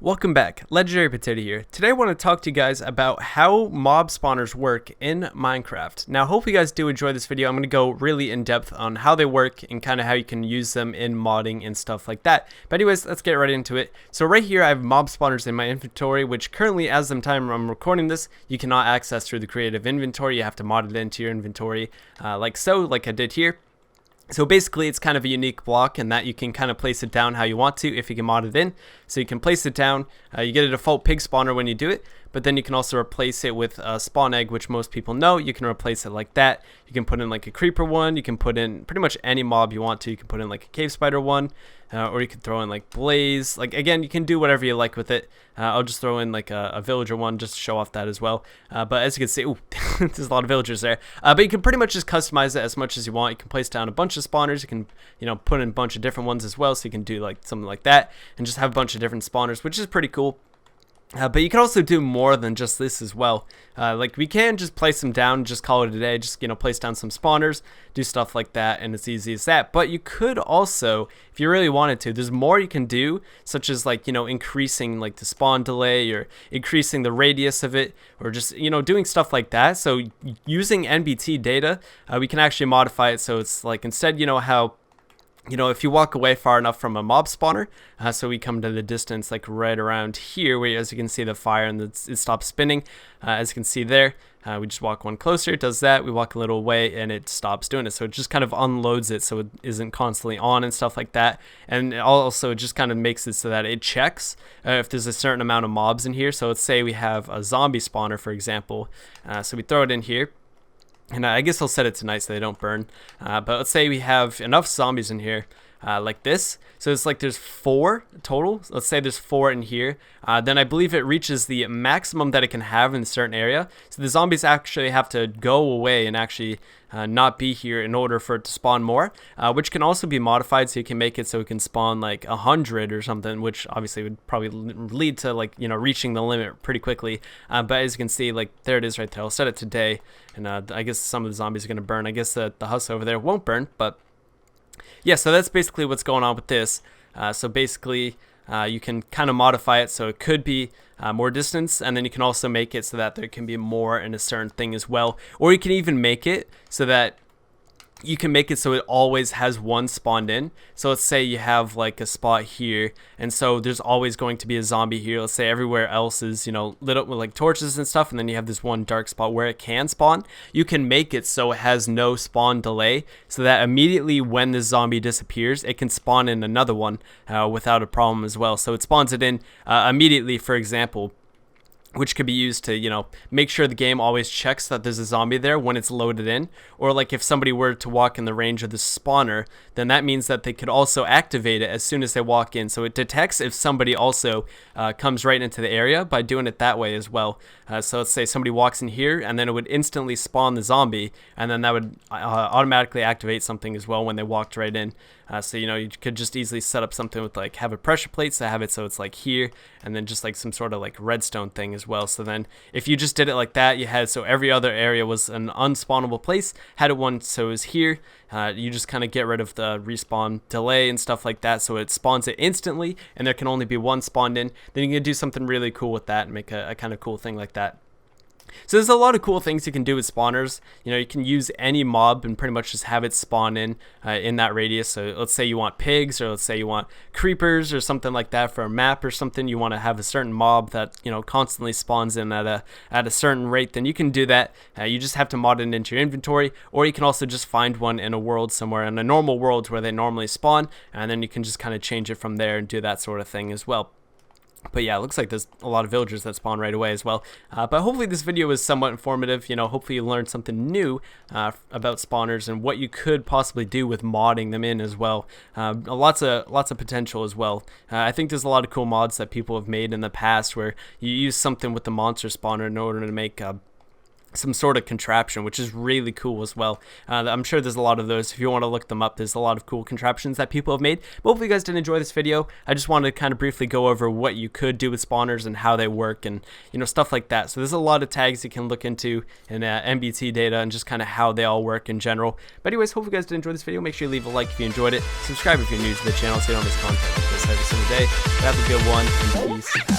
Welcome back, Legendary Potato here. Today I want to talk to you guys about how mob spawners work in Minecraft. Now, hope you guys do enjoy this video. I'm going to go really in depth on how they work and kind of how you can use them in modding and stuff like that. But anyways, let's get right into it. So right here I have mob spawners in my inventory, which currently as the time I'm recording this, you cannot access through the creative inventory. You have to mod it into your inventory like I did here. So basically it's kind of a unique block in that you can kind of place it down how you want to if you can mod it in. So you can place it down, you get a default pig spawner when you do it, but then you can also replace it with a spawn egg, which most people know. You can replace it like that. You can put in like a creeper one, you can put in pretty much any mob you want to. You can put in like a cave spider one, or you can throw in like blaze. Like again, you can do whatever you like with it. I'll just throw in like a villager one just to show off that as well. But as you can see, ooh, there's a lot of villagers there. But you can pretty much just customize it as much as you want. You can place down a bunch of spawners. You can, put in a bunch of different ones as well. So you can do like something like that and just have a bunch of different spawners, which is pretty cool. But you can also do more than just this as well. Like we can just place them down and just call it a day. Just, place down some spawners, do stuff like that, and it's easy as that. But you could also, if you really wanted to, there's more you can do, such as like, increasing like the spawn delay or increasing the radius of it, or just, doing stuff like that. So using NBT data, we can actually modify it. So it's like instead, how if you walk away far enough from a mob spawner, so we come to the distance like right around here where as you can see the fire and it stops spinning. As you can see there, we just walk one closer, it does that. We walk a little away and it stops doing it. So it just kind of unloads it so it isn't constantly on and stuff like that. And also it just kind of makes it so that it checks if there's a certain amount of mobs in here. So let's say we have a zombie spawner, for example. So we throw it in here. And I guess I'll set it to night so they don't burn. But let's say we have enough zombies in here like this. So it's like there's 4 total. Let's say there's 4 in here. Then I believe it reaches the maximum that it can have in a certain area. So the zombies actually have to go away and actually not be here in order for it to spawn more, which can also be modified. So you can make it so it can spawn like 100 or something, which obviously would probably lead to like, reaching the limit pretty quickly. But as you can see, like there it is right there. I'll set it to day, and I guess some of the zombies are going to burn. I guess the house over there won't burn, but yeah, so that's basically what's going on with this. So basically, you can kind of modify it so it could be more distance, and then you can also make it so that there can be more in a certain thing as well. Or you can even make it so that you can make it so it always has one spawned in. So let's say you have like a spot here, and so there's always going to be a zombie here. Let's say everywhere else is, lit up with like torches and stuff, and then you have this one dark spot where it can spawn. You can make it so it has no spawn delay, so that immediately when the zombie disappears, it can spawn in another one without a problem as well. So it spawns it in immediately, for example, which could be used to, make sure the game always checks that there's a zombie there when it's loaded in. Or like if somebody were to walk in the range of the spawner, then that means that they could also activate it as soon as they walk in. So it detects if somebody also comes right into the area by doing it that way as well. So let's say somebody walks in here, and then it would instantly spawn the zombie, and then that would automatically activate something as well when they walked right in. So you could just easily set up something with like have a pressure plate, so have it so it's like here, and then just like some sort of like redstone thing as well. So then if you just did it like that, you had so every other area was an unspawnable place, had it one so it was here. You just kind of get rid of the respawn delay and stuff like that, so it spawns it instantly, and there can only be one spawned in. Then you can do something really cool with that and make a kind of cool thing like that. So there's a lot of cool things you can do with spawners. You can use any mob and pretty much just have it spawn in that radius. So let's say you want pigs, or let's say you want creepers or something like that for a map or something. You want to have a certain mob that constantly spawns in at a certain rate. Then you can do that. You just have to mod it into your inventory, or you can also just find one in a world somewhere, in a normal world where they normally spawn, and then you can just kind of change it from there and do that sort of thing as well. But yeah, it looks like there's a lot of villagers that spawn right away as well. But hopefully this video was somewhat informative. Hopefully you learned something new about spawners and what you could possibly do with modding them in as well. Lots of potential as well. I think there's a lot of cool mods that people have made in the past where you use something with the monster spawner in order to make some sort of contraption, which is really cool as well. I'm sure there's a lot of those. If you want to look them up, there's a lot of cool contraptions that people have made. But hopefully you guys did enjoy this video. I just wanted to kind of briefly go over what you could do with spawners and how they work, and stuff like that. So there's a lot of tags you can look into in NBT data and just kind of how they all work in general. But anyways, hope you guys did enjoy this video. Make sure you leave a like if you enjoyed it. Subscribe if you're new to the channel so you don't miss content like this every single day. But have a good one, and peace.